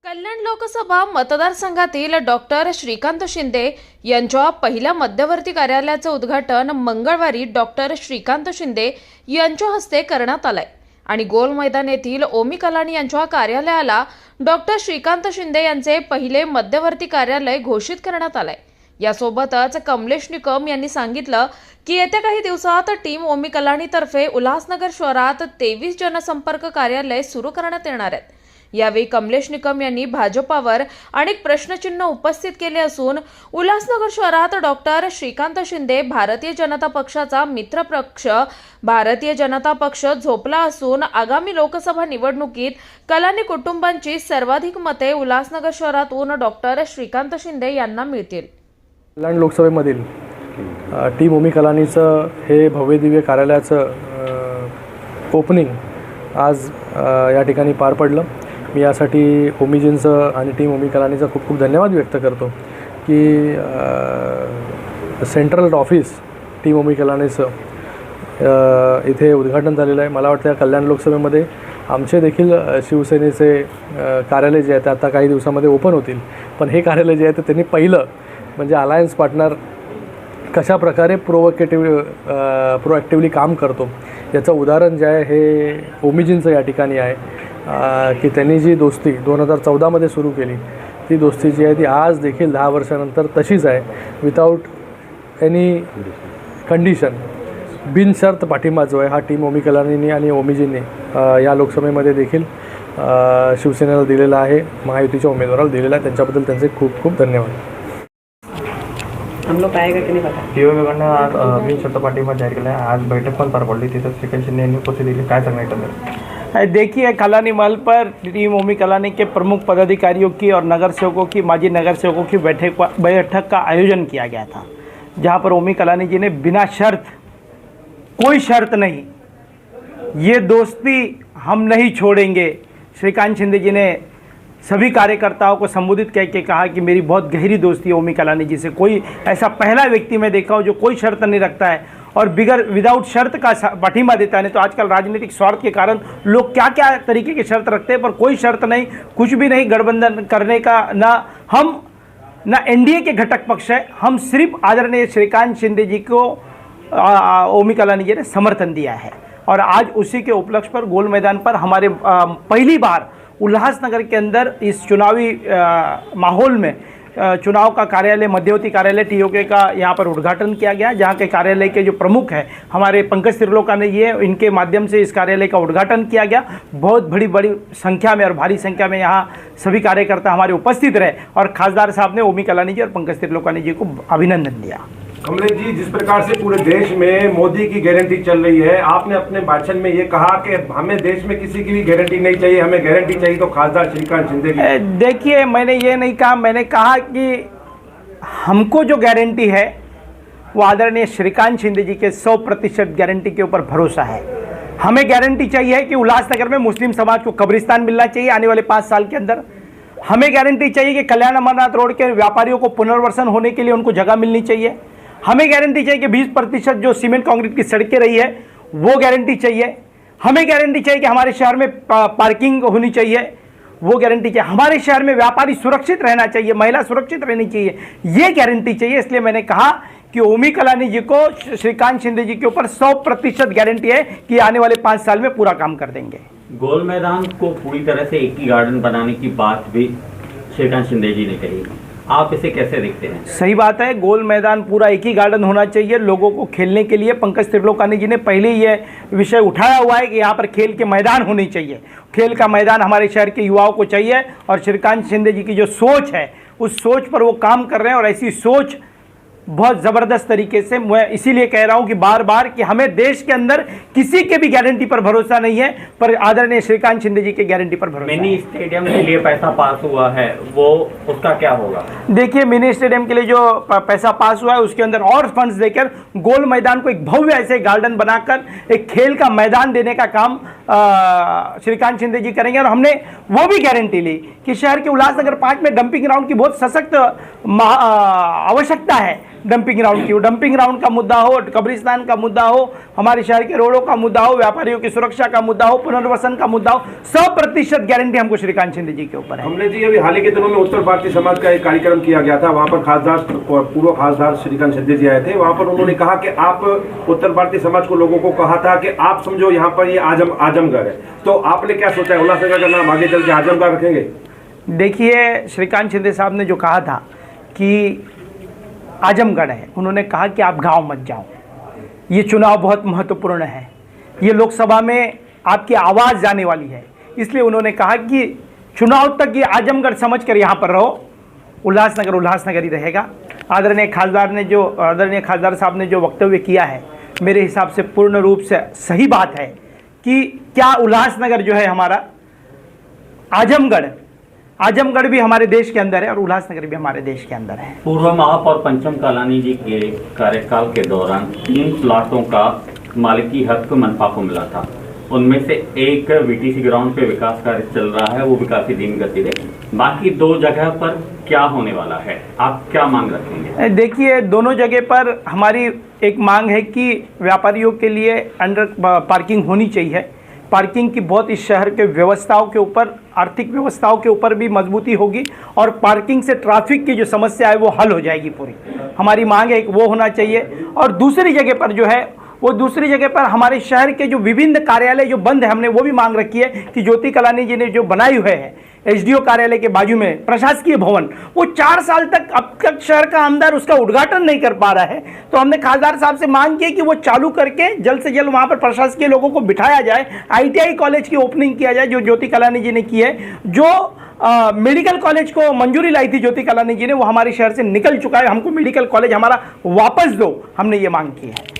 कल्याण लोकसभा मतदारसंघातील डॉक्टर श्रीकांत शिंदे यांच्या पहिल्या मध्यवर्ती कार्यालयाचे उद्घाटन मंगळवारी डॉक्टर श्रीकांत शिंदे यांच्या हस्ते करण्यात आले आणि गोल मैदान येथील ओमी कलानी यांच्या कार्यालयाला डॉक्टर श्रीकांत शिंदे यांचे पहिले मध्यवर्ती कार्यालय घोषित करण्यात आले। यासोबतच कमलेश निकम यांनी सांगितलं की येत्या काही दिवसात टीम ओमी कलानीतर्फे उल्हासनगर शहरात 23 जनसंपर्क कार्यालय सुरू करण्यात येणार आहेत। यावेळी कमलेश निकम यांनी भाजपावर अनेक प्रश्नचिन्ह उपस्थित केले असून उल्हासनगर शहरात डॉक्टर श्रीकांत शिंदे भारतीय जनता पक्षाचा मित्रपक्ष भारतीय जनता पक्ष झोपला असून आगामी लोकसभा निवडणुकीत कलानी कुटुंबांची सर्वाधिक मते उल्हासनगर शहरातून डॉक्टर श्रीकांत शिंदे यांना मिळतील। कल्याण लोकसभेमधील टीम ओमी कलानीचं हे भव्यदिव्य कार्यालयाचं ओपनिंग आज या ठिकाणी पार पडलं। मी यासाठी ओमीजींचं आणि टीम ओमी कलानीचा खूप खूप धन्यवाद व्यक्त करतो की सेंट्रल ऑफिस टीम ओमी कलानीचं इथे उद्घाटन झालेलं आहे। मला वाटतं कल्याण लोकसभेमध्ये आमचे देखील शिवसेनेचे कार्यालय जे आहे ते आता काही दिवसामध्ये ओपन होतील, पण हे कार्यालय जे आहे ते त्यांनी पहिलं म्हणजे अलायन्स पार्टनर कशा प्रकारे प्रोॲक्टिव्हली काम करतो याचं उदाहरण जे आहे हे ओमीजींचं या ठिकाणी आहे की त्यांनी जी दोस्ती 2014मध्ये सुरू केली ती दोस्ती जी आहे ती आज देखील 10 वर्षानंतर तशीच आहे। विदाऊट एनी कंडिशन बिनशर्त पाठिंबा जो आहे हा टीम ओमी कलानींनी आणि ओमीजींनी या लोकसभेमध्ये देखील शिवसेनेला दिलेला आहे, महायुतीच्या उमेदवाराला दिलेला आहे। त्यांच्याबद्दल त्यांचे खूप खूप धन्यवाद। हम लोग पाएगा कि नहीं पता। पीओकडनं आज बिनशर्त पाठिंबा जाहीर केला आहे। आज बैठक पण पार पडली, तिथं श्रीकांत शिंदे यांनी उपस्थित दिली। काय सांगण्यात देखिए, कलानी महल पर टीम ओमी कलानी के प्रमुख पदाधिकारियों की और नगर सेवकों की माजी नगर सेवकों की बैठक का आयोजन किया गया था, जहां पर ओमी कलानी जी ने बिना शर्त, कोई शर्त नहीं, ये दोस्ती हम नहीं छोड़ेंगे, श्रीकांत शिंदे जी ने सभी कार्यकर्ताओं को संबोधित करके कहा कि मेरी बहुत गहरी दोस्ती है ओमी कलानी जी से। कोई ऐसा पहला व्यक्ति मैं देखा हूँ जो कोई शर्त नहीं रखता है और विदाउट शर्त का पाठिंबा देता है। नहीं तो आजकल राजनीतिक स्वार्थ के कारण लोग क्या क्या तरीके की शर्त रखते हैं, पर कोई शर्त नहीं, कुछ भी नहीं गठबंधन करने का। ना एनडीए के घटक पक्ष है, हम सिर्फ आदरणीय श्रीकांत शिंदे जी को ओमी कलानी जी ने समर्थन दिया है। और आज उसी के उपलक्ष्य पर गोल मैदान पर हमारे पहली बार उल्लासनगर के अंदर इस चुनावी माहौल में चुनाव का कार्यालय, मध्यवर्ती कार्यालय टीओके का यहाँ पर उद्घाटन किया गया, जहाँ के कार्यालय के जो प्रमुख हैं हमारे पंकज त्रिलोका ने ये इनके माध्यम से इस कार्यालय का उद्घाटन किया गया। बहुत बड़ी संख्या में और भारी संख्या में यहाँ सभी कार्यकर्ता हमारे उपस्थित रहे और खासदार साहब ने ओमी कलानी जी और पंकज त्रिलोकानी जी को अभिनंदन दिया। कमलेश जी, जिस प्रकार से पूरे देश में मोदी की गारंटी चल रही है, आपने अपने भाषण में ये कहा कि हमें देश में किसी की भी गारंटी नहीं चाहिए, हमें गारंटी चाहिए तो खासदार श्रीकांत शिंदे की। देखिए, मैंने ये नहीं कहा, मैंने कहा कि हमको जो गारंटी है वो आदरणीय श्रीकांत शिंदे जी के 100% गारंटी के ऊपर भरोसा है। हमें गारंटी चाहिए कि उल्लासनगर में मुस्लिम समाज को कब्रिस्तान मिलना चाहिए आने वाले 5 साल के अंदर। हमें गारंटी चाहिए कि कल्याण अमरनाथ रोड के व्यापारियों को पुनर्वसन होने के लिए उनको जगह मिलनी चाहिए। हमें गारंटी चाहिए कि 20% जो सीमेंट कंक्रीट की सड़कें रही है वो गारंटी चाहिए। हमें गारंटी चाहिए कि हमारे शहर में पार्किंग होनी चाहिए, वो गारंटी चाहिए। हमारे शहर में व्यापारी सुरक्षित रहना चाहिए, महिला सुरक्षित रहनी चाहिए, ये गारंटी चाहिए। इसलिए मैंने कहा कि ओमी कलानी जी को श्रीकांत शिंदे जी के ऊपर 100% गारंटी है कि आने वाले 5 साल में पूरा काम कर देंगे। गोल मैदान को पूरी तरह से एक ही गार्डन बनाने की बात भी श्रीकांत शिंदे जी ने कही, आप इसे कैसे देखते हैं? सही बात है, गोल मैदान पूरा एक ही गार्डन होना चाहिए लोगों को खेलने के लिए। पंकज त्रिलोकानी जी ने पहले ही ये विषय उठाया हुआ है कि यहाँ पर खेल के मैदान होने चाहिए। खेल का मैदान हमारे शहर के युवाओं को चाहिए और श्रीकांत शिंदे जी की जो सोच है उस सोच पर वो काम कर रहे हैं और ऐसी सोच बहुत ज़बरदस्त तरीके से। मैं इसीलिए कह रहा हूं कि बार बार कि हमें देश के अंदर किसी के भी गारंटी पर भरोसा नहीं है, पर आदरणीय श्रीकांत शिंदे जी के गारंटी पर भरोसा है। मिनी स्टेडियम के लिए पैसा पास हुआ है, वो उसका क्या होगा? देखिए, मिनी स्टेडियम के लिए जो पैसा पास हुआ है उसके अंदर और फंड्स देकर गोल मैदान को एक भव्य ऐसे गार्डन बनाकर एक खेल का मैदान देने का काम श्रीकांत शिंदे जी करेंगे। और हमने वो भी गारंटी ली कि शहर के उल्लासनगर 5 में डंपिंग ग्राउंड की बहुत सशक्त आवश्यकता है। डंपिंग ग्राउंड की, डंपिंग ग्राउंड का मुद्दा हो, कब्रिस्तान का मुद्दा हो, हमारे शहर के रोडों का मुद्दा हो, व्यापारियों की सुरक्षा का मुद्दा हो, पुनर्वसन का मुद्दा हो, 100% गारंटी हमको श्रीकांत शिंदे जी के ऊपर है। हमने जी अभी हाल ही के दिनों में उत्तर भारतीय समाज का एक कार्यक्रम किया गया था, वहाँ पर खासदार पूर्व खासदार श्रीकांत शिंदे जी आए थे। वहाँ पर उन्होंने कहा कि आप उत्तर भारतीय समाज को लोगों को कहा था कि आप समझो यहाँ पर ये आजमगढ़ है, तो आपने क्या सोचा है, उल्लासनगर का नाम आगे चल के आजमगढ़ रखेंगे? देखिए, श्रीकांत शिंदे साहब ने जो कहा था कि आजमगढ़ है, उन्होंने कहा कि आप गांव मत जाओ, ये चुनाव बहुत महत्वपूर्ण है, ये लोकसभा में आपकी आवाज़ जाने वाली है, इसलिए उन्होंने कहा कि चुनाव तक ये आजमगढ़ समझकर यहाँ पर रहो, उल्लासनगर ही रहेगा। आदरणीय खासदार साहब ने जो वक्तव्य किया है, मेरे हिसाब से पूर्ण रूप से सही बात है कि क्या उल्लासनगर जो है हमारा, आजमगढ़ भी हमारे देश के अंदर है और उल्लासनगर भी हमारे देश के अंदर है। पूर्व महापौर पंचम कालानी जी के कार्यकाल के दौरान 3 प्लाटों का मालिकी हक मनपा को मिला था, उनमें से एक वीटीसी ग्राउंड पे विकास कार्य चल रहा है, वो भी काफी धीमी गति है। बाकी 2 जगह पर क्या होने वाला है, आप क्या मांग रखेंगे? देखिए, दोनों जगह पर हमारी एक मांग है कि व्यापारियों के लिए अंडर पार्किंग होनी चाहिए। पार्किंग की बहुत इस शहर के व्यवस्थाओं के ऊपर, आर्थिक व्यवस्थाओं के ऊपर भी मजबूती होगी और पार्किंग से ट्रैफिक की जो समस्या है वो हल हो जाएगी पूरी। हमारी मांग है वो होना चाहिए। और दूसरी जगह पर जो है वो दूसरी जगह पर हमारे शहर के जो विभिन्न कार्यालय जो बंद है, हमने वो भी मांग रखी है कि ज्योति कलानी जी ने जो बनाए हुए हैं एसडीओ कार्यालय के बाजू में प्रशासकीय भवन, वो 4 साल तक अब तक शहर का आमदार उसका उद्घाटन नहीं कर पा रहा है। तो हमने खासदार साहब से मांग की कि वो चालू करके जल्द से जल्द वहाँ पर प्रशासकीय लोगों को बिठाया जाए, ITI कॉलेज की ओपनिंग किया जाए जो ज्योति कलानी जी ने की है। जो मेडिकल कॉलेज को मंजूरी लाई थी ज्योति कलानी जी ने, वो हमारे शहर से निकल चुका है, हमको मेडिकल कॉलेज हमारा वापस दो, हमने ये मांग की है।